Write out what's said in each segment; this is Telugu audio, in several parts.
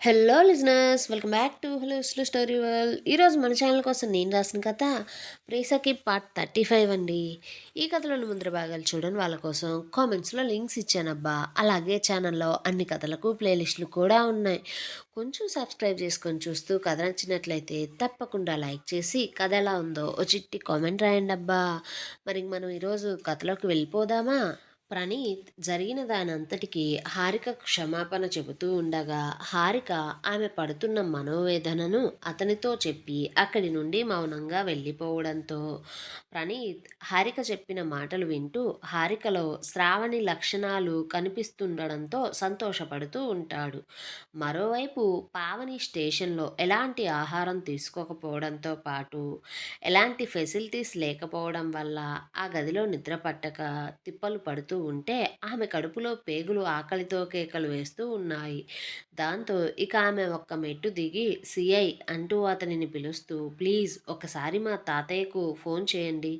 Hello listeners, welcome back to hello slow story world. ఈరోజు మన ఛానల్ కోసం నేను రాసిన కథ ప్రేసకి పార్ట్ 35 అండి. ఈ కథలోని ముందర భాగాలు చూడని వాళ్ళ కోసం కామెంట్స్లో లింక్స్ ఇచ్చానబ్బా. అలాగే ఛానల్లో అన్ని కథలకు ప్లేలిస్టులు కూడా ఉన్నాయి. కొంచెం సబ్స్క్రైబ్ చేసుకొని చూస్తూ కథ నచ్చినట్లయితే తప్పకుండా లైక్ చేసి కథ ఎలా ఉందో ఓ చిట్టి కామెంట్ రాయండి అబ్బా. మరి మనం ఈరోజు కథలోకి వెళ్ళిపోదామా? ప్రణీత్ జరిగిన దానంతటికీ హారిక క్షమాపణ చెబుతూ ఉండగా హారిక ఆమె పడుతున్న మనోవేదనను అతనితో చెప్పి అక్కడి నుండి మౌనంగా వెళ్ళిపోవడంతో ప్రణీత్ హారిక చెప్పిన మాటలు వింటూ హారికలో శ్రావణి లక్షణాలు కనిపిస్తుండడంతో సంతోషపడుతూ ఉంటాడు. మరోవైపు పావని స్టేషన్లో ఎలాంటి ఆహారం తీసుకోకపోవడంతో పాటు ఎలాంటి ఫెసిలిటీస్ లేకపోవడం వల్ల ఆ గదిలో నిద్ర పట్టక తిప్పలు పడుతూ ఉంటే ఆమె కడుపులో పేగులు ఆకలితో కేకలు వేస్తూ ఉన్నాయి. దాంతో ఇక ఆమె ఒక్క మెట్టు దిగి సిఐ అంటూ అతనిని పిలుస్తూ, ప్లీజ్ ఒకసారి మా తాతయ్యకు ఫోన్ చేయండి.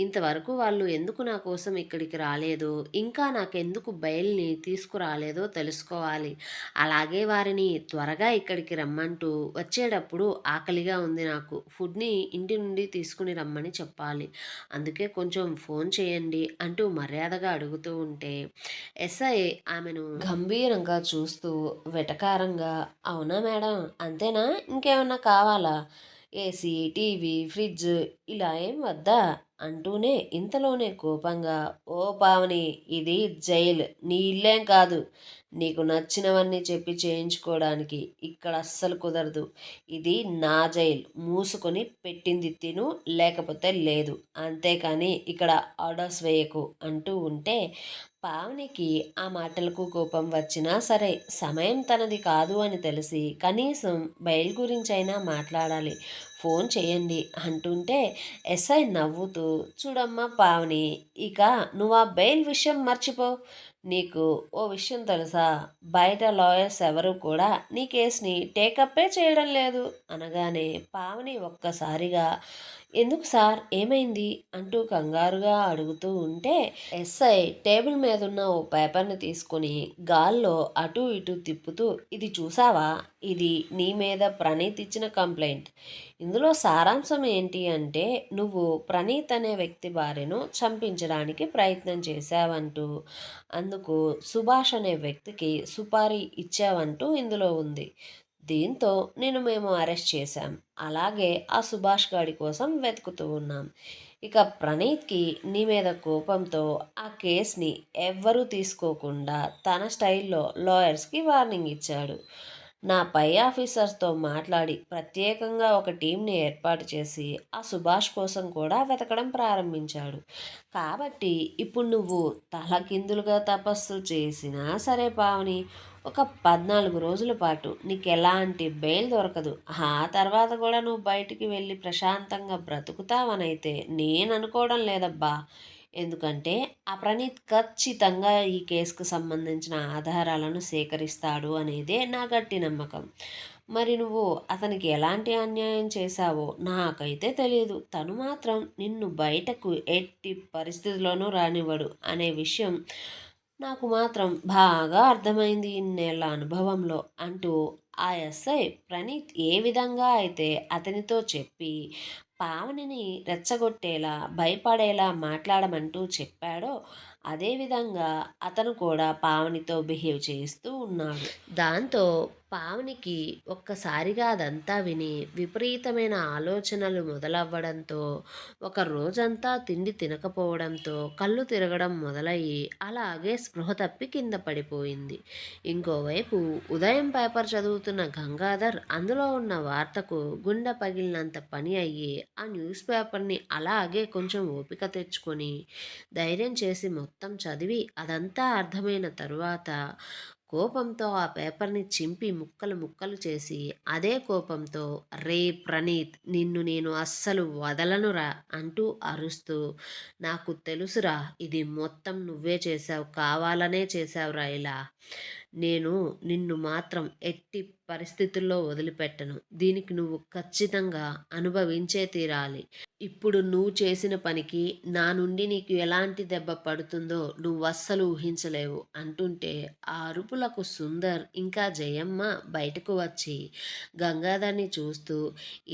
ఇంతవరకు వాళ్ళు ఎందుకు నా కోసం ఇక్కడికి రాలేదు, ఇంకా నాకెందుకు బెయిల్ని తీసుకురాలేదో తెలుసుకోవాలి. అలాగే వారిని త్వరగా ఇక్కడికి రమ్మంటూ, వచ్చేటప్పుడు ఆకలిగా ఉంది, నాకు ఫుడ్ని ఇంటి నుండి తీసుకుని రమ్మని చెప్పాలి. అందుకే కొంచెం ఫోన్ చేయండి అంటూ మర్యాదగా అడుగుతూ ఉంటే ఎస్ఐ ఆమెను గంభీరంగా చూస్తూ వెటకారంగా, అవునా మేడం, అంతేనా, ఇంకేమన్నా కావాలా, ఏసీ టీవీ ఫ్రిడ్జ్ ఇలా ఏం వద్దా అంటూనే ఇంతలోనే కోపంగా, ఓ పావని, ఇది జైలు, నీ ఇల్లేం కాదు. నీకు నచ్చినవన్నీ చెప్పి చేయించుకోవడానికి ఇక్కడ అస్సలు కుదరదు. ఇది నా జైల్, మూసుకొని పెట్టింది తిను, లేకపోతే లేదు, అంతేకాని ఇక్కడ ఆర్డర్స్ వేయకు అంటూ ఉంటే పావనికి ఆ మాటలకు కోపం వచ్చినా సరే సమయం తనది కాదు అని తెలిసి కనీసం బెయిల్ గురించైనా మాట్లాడాలి, ఫోన్ చేయండి అంటుంటే ఎస్ఐ నవ్వుతూ, చూడమ్మా పావని, ఇక నువ్వు ఆ బెయిల్ విషయం మర్చిపో. నీకు ఓ విషయం తెలుసా, బయట లాయర్స్ ఎవరు కూడా నీ కేసుని టేకప్పే చేయడం లేదు అనగానే పావని ఒక్కసారిగా, ఎందుకు సార్, ఏమైంది అంటూ కంగారుగా అడుగుతూ ఉంటే ఎస్ఐ టేబుల్ మీద ఉన్న ఓ పేపర్ని తీసుకుని గాల్లో అటూ ఇటూ తిప్పుతూ, ఇది చూసావా, ఇది నీ మీద ప్రణీత్ ఇచ్చిన కంప్లైంట్. ఇందులో సారాంశం ఏంటి అంటే, నువ్వు ప్రణీత్ అనే వ్యక్తి భార్యను చంపించడానికి ప్రయత్నం చేశావంటూ, అందుకు సుభాష్ అనే వ్యక్తికి సుపారీ ఇచ్చావంటూ ఇందులో ఉంది. దీంతో మేము అరెస్ట్ చేశాం. అలాగే ఆ సుభాష్ గాడి కోసం వెతుకుతూ ఉన్నాం. ఇక ప్రణీత్కి నీ మీద కోపంతో ఆ కేస్ని ఎవ్వరూ తీసుకోకుండా తన స్టైల్లో లాయర్స్కి వార్నింగ్ ఇచ్చాడు. నా పై ఆఫీసర్స్తో మాట్లాడి ప్రత్యేకంగా ఒక టీంని ఏర్పాటు చేసి ఆ సుభాష్ కోసం కూడా వెతకడం ప్రారంభించాడు. కాబట్టి ఇప్పుడు నువ్వు తలకిందులుగా తపస్సు చేసినా సరే పావని, ఒక 14 రోజుల పాటు నీకు ఎలాంటి బెయిల్ దొరకదు. ఆ తర్వాత కూడా నువ్వు బయటికి వెళ్ళి ప్రశాంతంగా బ్రతుకుతావనైతే నేను అనుకోవడం లేదబ్బా. ఎందుకంటే ఆ ప్రణీత్ ఖచ్చితంగా ఈ కేసుకు సంబంధించిన ఆధారాలను సేకరిస్తాడు అనేదే నా గట్టి నమ్మకం. మరి నువ్వు అతనికి ఎలాంటి అన్యాయం చేశావో నాకైతే తెలియదు. తను మాత్రం నిన్ను బయటకు ఎట్టి పరిస్థితుల్లోనూ రానివ్వడు అనే విషయం నాకు మాత్రం బాగా అర్థమైంది ఇన్నేళ్ల అనుభవంలో అంటూ ఆ ఎస్ఐ ప్రణీత్ ఏ విధంగా అయితే అతనితో చెప్పి పావనిని రెచ్చగొట్టేలా భయపడేలా మాట్లాడమంటూ చెప్పాడో అదేవిధంగా అతను కూడా పావనితో బిహేవ్ చేస్తూ ఉన్నాడు. దాంతో పావనికి ఒక్కసారిగా అదంతా విని విపరీతమైన ఆలోచనలు మొదలవ్వడంతో ఒక రోజంతా తిండి తినకపోవడంతో కళ్ళు తిరగడం మొదలయ్యి అలాగే స్పృహ తప్పి కింద పడిపోయింది. ఇంకోవైపు ఉదయం పేపర్ చదువుతున్న గంగాధర్ అందులో ఉన్న వార్తకు గుండె పగిలినంత పని అయ్యి ఆ న్యూస్ పేపర్ని అలాగే కొంచెం ఓపిక తెచ్చుకొని ధైర్యం చేసి మొత్తం చదివి అదంతా అర్థమైన తరువాత కోపంతో ఆ పేపర్ని చింపి ముక్కలు ముక్కలు చేసి అదే కోపంతో, రే ప్రణీత్, నిన్ను నేను అస్సలు వదలనురా అంటూ అరుస్తూ, నాకు తెలుసురా, ఇది మొత్తం నువ్వే చేశావు, కావాలనే చేశావురా ఇలా. నేను నిన్ను మాత్రం ఎట్టి పరిస్థితుల్లో వదిలిపెట్టను. దీనికి నువ్వు ఖచ్చితంగా అనుభవించే తీరాలి. ఇప్పుడు నువ్వు చేసిన పనికి నా నుండి నీకు ఎలాంటి దెబ్బ పడుతుందో నువ్వస్సలు ఊహించలేవు" అంటుంటే ఆ అరుపులకు సుందర్ ఇంకా జయమ్మ బయటకు వచ్చి గంగాధర్‌ని చూస్తూ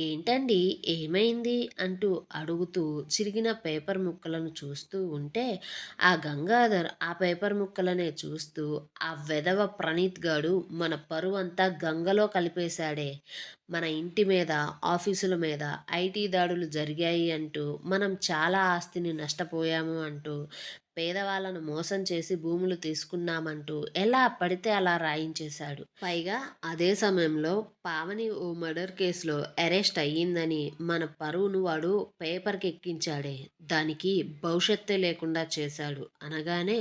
"ఏంటండీ ఏమైంది?" అంటూ అడుగుతూ చిరిగిన పేపర్ ముక్కలను చూస్తూ ఉంటే ఆ గంగాధర్ ఆ పేపర్ ముక్కలనే చూస్తూ "ఆ వెధవ ప్రణీత్ గాడు మన పరువంతా గంగలో కలిపేశాడే. మన ఇంటి మీద, ఆఫీసుల మీద ఐటీ దాడులు జరిగాయి అంటూ, మనం చాలా ఆస్తిని నష్టపోయాము అంటూ, పేదవాళ్ళను మోసం చేసి భూములు తీసుకున్నామంటూ ఎలా పడితే అలా రాయించేశాడు. పైగా అదే సమయంలో పావని ఓ మర్డర్ కేసులో అరెస్ట్ అయ్యిందని మన పరువును వాడు పేపర్‌కి ఎక్కించాడే. దానికి భవిష్యత్తే లేకుండా చేశాడు" అనగానే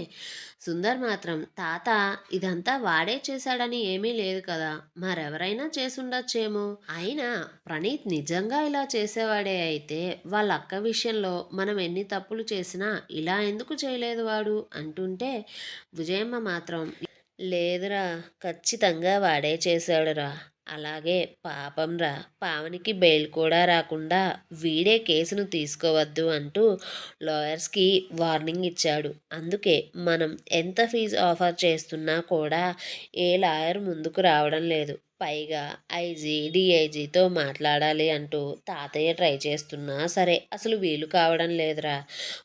సుందర్ మాత్రం "తాత ఇదంతా వాడే చేశాడని ఏమీ లేదు కదా! మరెవరైనా చేసుండొచ్చేమో. అయినా ప్రణీత్ నిజంగా ఇలా చేసేవాడే అయితే వాళ్ళ అక్క విషయంలో మనం ఎన్ని తప్పులు చేసినా ఇలా ఎందుకు చేయలేదు వాడు" అంటుంటే విజయమ్మ మాత్రం "లేదురా! ఖచ్చితంగా వాడే చేశాడురా! అలాగే పాపంరా! పావనికి బెయిల్ కూడా రాకుండా వీడే కేసును తీసుకోవద్దు" అంటూ లాయర్స్‌కి వార్నింగ్ ఇచ్చాడు. అందుకే మనం ఎంత ఫీజు ఆఫర్ చేస్తున్నా కూడా ఏ లాయర్ ముందుకు రావడం లేదు. పైగా ఐజీ, డీఐజీతో మాట్లాడాలి అంటూ తాతయ్య ట్రై చేస్తున్నా సరే అసలు వీలు కావడం లేదురా!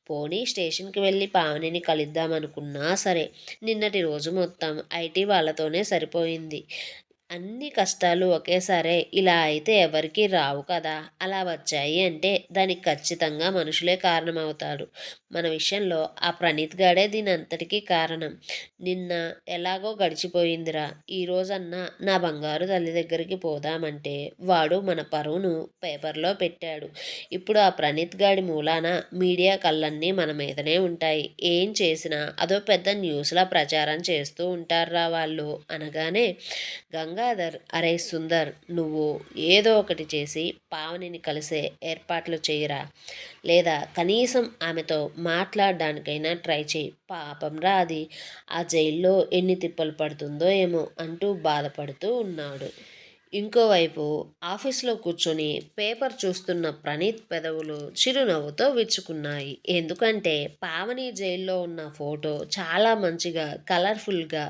పోనీ స్టేషన్‌కి వెళ్ళి పావనిని కలుద్దామనుకున్నా సరే నిన్నటి రోజు మొత్తం ఐటీ వాళ్ళతోనే సరిపోయింది. అన్ని కష్టాలు ఒకేసారే ఇలా అయితే ఎవరికీ రావు కదా! అలా వచ్చాయి అంటే దానికి ఖచ్చితంగా మనుషులే కారణమవుతాడు. మన విషయంలో ఆ ప్రణీత్ గాడే దీనంతటికీ కారణం. నిన్న ఎలాగో గడిచిపోయిందిరా! ఈరోజన్నా నా బంగారు తల్లి దగ్గరికి పోదామంటే వాడు మన పరువును పేపర్‌లో పెట్టాడు. ఇప్పుడు ఆ ప్రణీత్ గాడి మూలాన మీడియా కళ్ళన్నీ మన మీదనే ఉంటాయి. ఏం చేసినా అదో పెద్ద న్యూస్‌లా ప్రచారం చేస్తూ ఉంటార్రా వాళ్ళు" అనగానే గంగాధర్ "అరేయ్ సుందర్! నువ్వు ఏదో ఒకటి చేసి పావనిని కలిసే ఏర్పాట్లు చెయ్యరా! లేదా కనీసం ఆమెతో మాట్లాడడానికైనా ట్రై చెయ్యి. పాపంరా అది ఆ జైల్లో ఎన్ని తిప్పలు పడుతుందో ఏమో" అంటూ బాధపడుతూ ఉన్నాడు. ఇంకోవైపు ఆఫీస్‌లో కూర్చొని పేపర్ చూస్తున్న ప్రణీత్ పెదవులు చిరునవ్వుతో విచ్చుకున్నాయి. ఎందుకంటే పావని జైల్లో ఉన్న ఫోటో చాలా మంచిగా కలర్‌ఫుల్‌గా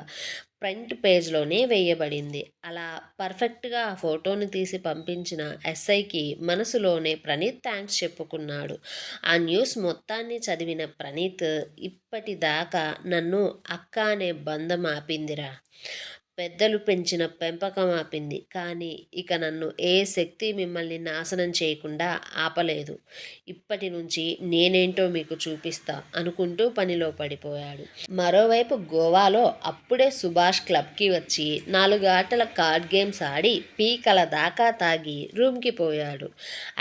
ఫ్రంట్ పేజ్‌లోనే వేయబడింది. అలా పర్ఫెక్ట్‌గా ఆ ఫోటోని తీసి పంపించిన ఎస్ఐకి మనసులోనే ప్రణీత్ థాంక్స్ చెప్పుకున్నాడు. ఆ న్యూస్ మొత్తాన్ని చదివిన ప్రణీత్ "ఇప్పటిదాకా నన్ను అక్క అనే బంధం ఆపిందిరా! పెద్దలు పెంచిన పెంపకం ఆపింది. కానీ ఇక నన్ను ఏ శక్తి మిమ్మల్ని నాశనం చేయకుండా ఆపలేదు. ఇప్పటి నుంచి నేనేంటో మీకు చూపిస్తా" అనుకుంటూ పనిలో పడిపోయాడు. మరోవైపు గోవాలో అప్పుడే సుభాష్ క్లబ్‌కి వచ్చి 4 ఆటల కార్డ్ గేమ్స్ ఆడి పీకల దాకా తాగి రూమ్‌కి పోయాడు.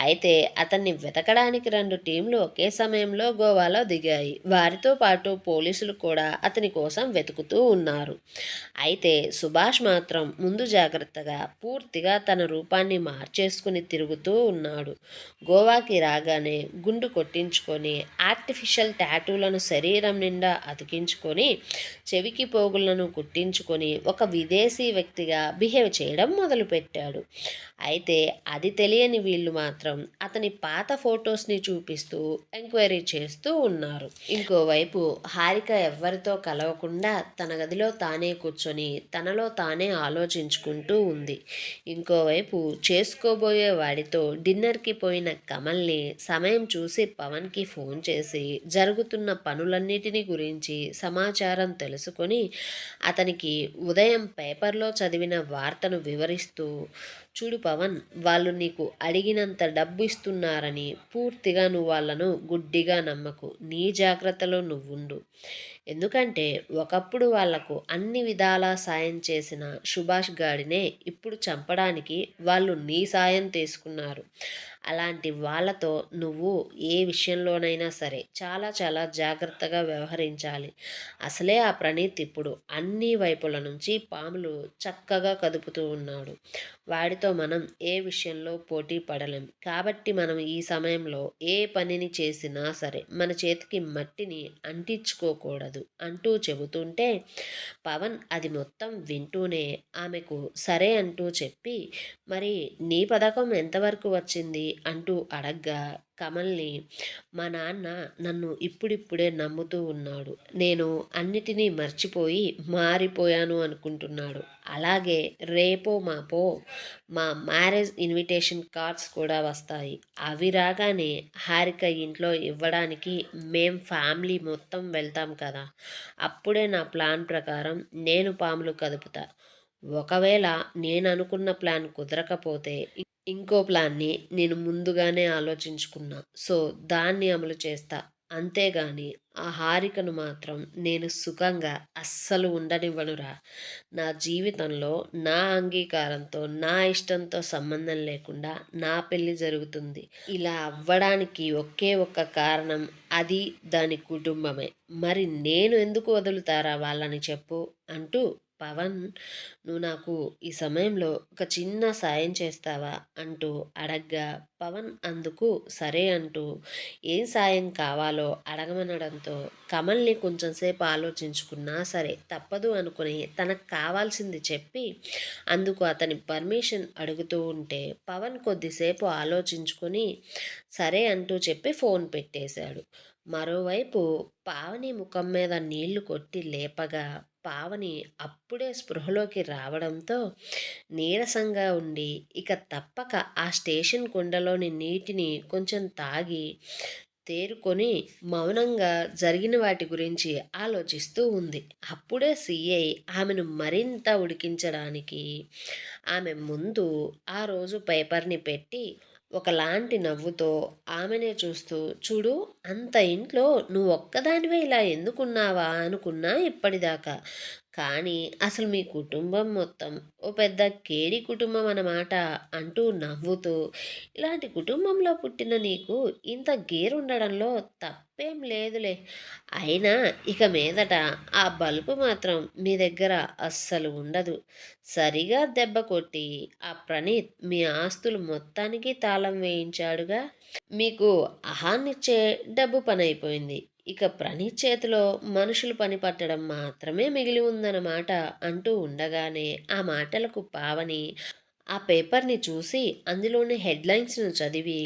అయితే అతన్ని వెతకడానికి 2 టీమ్‌లు ఒకే సమయంలో గోవాలో దిగాయి. వారితో పాటు పోలీసులు కూడా అతని కోసం వెతుకుతూ ఉన్నారు. అయితే సుభాష్ మాత్రం ముందు జాగ్రత్తగా పూర్తిగా తన రూపాన్ని మార్చేసుకుని తిరుగుతూ ఉన్నాడు. గోవాకి రాగానే గుండు కొట్టించుకొని, ఆర్టిఫిషియల్ టాటూలను శరీరం నిండా అతికించుకొని, చెవికి పోగులను కుట్టించుకొని ఒక విదేశీ వ్యక్తిగా బిహేవ్ చేయడం మొదలుపెట్టాడు. అయితే అది తెలియని వీళ్ళు మాత్రం అతని పాత ఫొటోస్‌ని చూపిస్తూ ఎంక్వైరీ చేస్తూ ఉన్నారు. ఇంకోవైపు హారిక ఎవ్వరితో కలవకుండా తన గదిలో తానే కూర్చొని తనలో తానే ఆలోచించుకుంటూ ఉంది. ఇంకోవైపు చేసుకోబోయే వాడితో డిన్నర్‌కి పోయిన కమల్‌ని సమయం చూసి పవన్‌కి ఫోన్ చేసి జరుగుతున్న పనులన్నిటిని గురించి సమాచారం తెలుసుకొని అతనికి ఉదయం పేపర్‌లో చదివిన వార్తను వివరిస్తూ "చూడు పవన్, వాళ్ళు నీకు అడిగినంత డబ్బు ఇస్తున్నారని పూర్తిగా నువ్వు వాళ్ళను గుడ్డిగా నమ్మకు. నీ జాగ్రత్తలో నువ్వుండు. ఎందుకంటే ఒకప్పుడు వాళ్లకు అన్ని విధాలా సాయం చేసిన సుభాష్ గాడినే ఇప్పుడు చంపడానికి వాళ్ళు నీ సాయం తీసుకున్నారు. అలాంటి వాళ్ళతో నువ్వు ఏ విషయంలోనైనా సరే చాలా చాలా జాగ్రత్తగా వ్యవహరించాలి. అసలే ఆ ప్రణీత్ ఇప్పుడు అన్ని వైపుల నుంచి పాములు చక్కగా కదుపుతూ ఉన్నాడు. వాడితో మనం ఏ విషయంలో పోటీ పడలేం. కాబట్టి మనం ఈ సమయంలో ఏ పనిని చేసినా సరే మన చేతికి మట్టిని అంటించుకోకూడదు అంటూ చెబుతుంటే పవన్ అది మొత్తం వింటూనే ఆమెకు సరే అంటూ చెప్పి, మరి నీ పథకం ఎంతవరకు వచ్చింది అంటూ అడగ్గా కమల్ని, మా నాన్న నన్ను ఇప్పుడిప్పుడే నమ్ముతూ ఉన్నాడు. నేను అన్నిటినీ మర్చిపోయి మారిపోయాను అనుకుంటున్నాడు. అలాగే రేపో మాపో మా మ్యారేజ్ ఇన్విటేషన్ కార్డ్స్ కూడా వస్తాయి. అవి రాగానే హారిక ఇంట్లో ఇవ్వడానికి మేం ఫ్యామిలీ మొత్తం వెళ్తాం కదా! అప్పుడే నా ప్లాన్ ప్రకారం నేను పాములు కదుపుతా. ఒకవేళ నేననుకున్న ప్లాన్ కుదరకపోతే ఇంకో ప్లాన్‌ని నేను ముందుగానే ఆలోచించుకున్నా. సో, దాన్ని అమలు చేస్తా. అంతేగాని ఆ హారికను మాత్రం నేను సుఖంగా అస్సలు ఉండనివ్వనురా! నా జీవితంలో నా అంగీకారంతో, నా ఇష్టంతో సంబంధం లేకుండా నా పెళ్లి జరుగుతుంది. ఇలా అవ్వడానికి ఒకే ఒక్క కారణం అది దాని కుటుంబమే. మరి నేను ఎందుకు వదులుతారా వాళ్ళని చెప్పు? అంటూ పవన్, నువ్వు నాకు ఈ సమయంలో ఒక చిన్న సాయం చేస్తావా అంటూ అడగ్గా పవన్ అందుకు సరే అంటూ ఏం సాయం కావాలో అడగమనడంతో కమల్ని కొంచెం సేపు ఆలోచించుకున్నా సరే తప్పదు అనుకుని తనకు కావాల్సింది చెప్పి అందుకు అతని పర్మిషన్ అడుగుతూ ఉంటే పవన్ కొద్దిసేపు ఆలోచించుకొని సరే అంటూ చెప్పి ఫోన్ పెట్టేశాడు. మరోవైపు పావని ముఖం మీద నీళ్లు కొట్టి లేపగా పావని అప్పుడే స్పృహలోకి రావడంతో నీరసంగా ఉండి ఇక తప్పక ఆ స్టేషన్ కుండలోని నీటిని కొంచెం తాగి తేరుకొని మౌనంగా జరిగిన వాటి గురించి ఆలోచిస్తూ ఉంది. అప్పుడే సిఐ ఆమెను మరింత ఉడికించడానికి ఆమె ముందు ఆ రోజు పేపర్ని పెట్టి ఒకలాంటి నవ్వుతో ఆమెనే చూస్తూ, చూడు అంత ఇంట్లో నువ్వు ఒక్కదానివే ఇలా ఎందుకున్నావా అనుకున్నా ఇప్పటిదాకా. కానీ అసలు మీ కుటుంబం మొత్తం ఓ పెద్ద కేడి కుటుంబం అన్నమాట అంటూ నవ్వుతూ, ఇలాంటి కుటుంబంలో పుట్టిన నీకు ఇంత గేరుండడంలో తప్పేం లేదులే. అయినా ఇక మీదట ఆ బలుపు మాత్రం మీ దగ్గర అస్సలు ఉండదు. సరిగా దెబ్బ కొట్టి ఆ ప్రణీత్ మీ ఆస్తులు మొత్తానికి తాళం వేయించాడుగా. మీకు అహాన్నిచ్చే డబ్బు పనైపోయింది. ఇక ప్రణీత్ చేతిలో మనుషులు పని పట్టడం మాత్రమే మిగిలి ఉందన్నమాట అంటూ ఉండగానే ఆ మాటలకు పావని ఆ పేపర్‌ని చూసి అందులోని హెడ్‌లైన్స్‌ను చదివి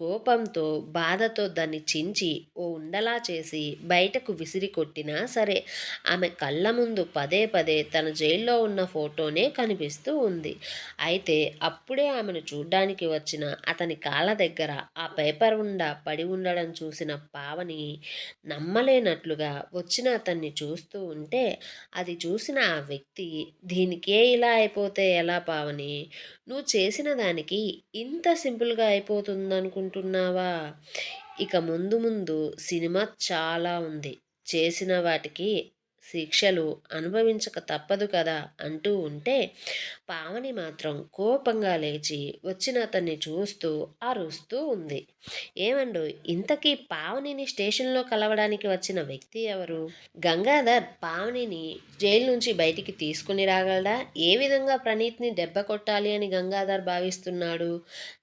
కోపంతో, బాధతో దాన్ని చించి ఓ ఉండలా చేసి బయటకు విసిరి కొట్టినా సరే ఆమె కళ్ళ ముందు పదే పదే తన జైల్లో ఉన్న ఫోటోనే కనిపిస్తూ ఉంది. అయితే అప్పుడే ఆమెను చూడ్డానికి వచ్చిన అతని కాళ్ళ దగ్గర ఆ పేపర్ పడి ఉండడం చూసిన పావని నమ్మలేనట్లుగా వచ్చిన అతన్ని చూస్తూ ఉంటే అది చూసిన ఆ వ్యక్తి, దీనికే ఇలా అయిపోతే ఎలా పావని? నువ్వు చేసిన దానికి ఇంత సింపుల్‌గా అయిపోతుందనుకుంటున్నావా? ఇక ముందు ముందు సినిమా చాలా ఉంది. చేసిన వాటికి శిక్షలు అనుభవించక తప్పదు కదా! అంటూ ఉంటే పావని మాత్రం కోపంగా లేచి వచ్చిన అతన్ని చూస్తూ అరుస్తూ ఉంది. ఏవండోయ్! ఇంతకీ పావనిని స్టేషన్‌లో కలవడానికి వచ్చిన వ్యక్తి ఎవరు? గంగాధర్ పావనిని జైలు నుంచి బయటికి తీసుకొని రాగలడా? ఏ విధంగా ప్రణీత్‌ని దెబ్బ కొట్టాలి అని గంగాధర్ భావిస్తున్నాడు?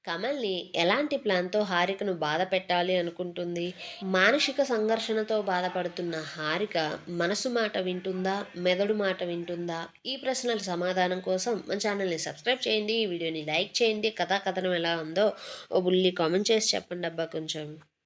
కమల్‌ని ఎలాంటి ప్లాన్‌తో హారికను బాధ పెట్టాలి అనుకుంటుంది? మానసిక సంఘర్షణతో బాధపడుతున్న హారిక మనసు మాట వింటుందా? మెదడు మాట వింటుందా? ఈ ప్రశ్నల సమాధానం కోసం మన ఛానల్‌ని సబ్స్క్రైబ్ చేయండి. ఈ వీడియోని లైక్ చేయండి. కథా కథనం ఎలా ఉందో ఓ బుల్లి కామెంట్ చేసి చెప్పండబ్బా కొంచెం.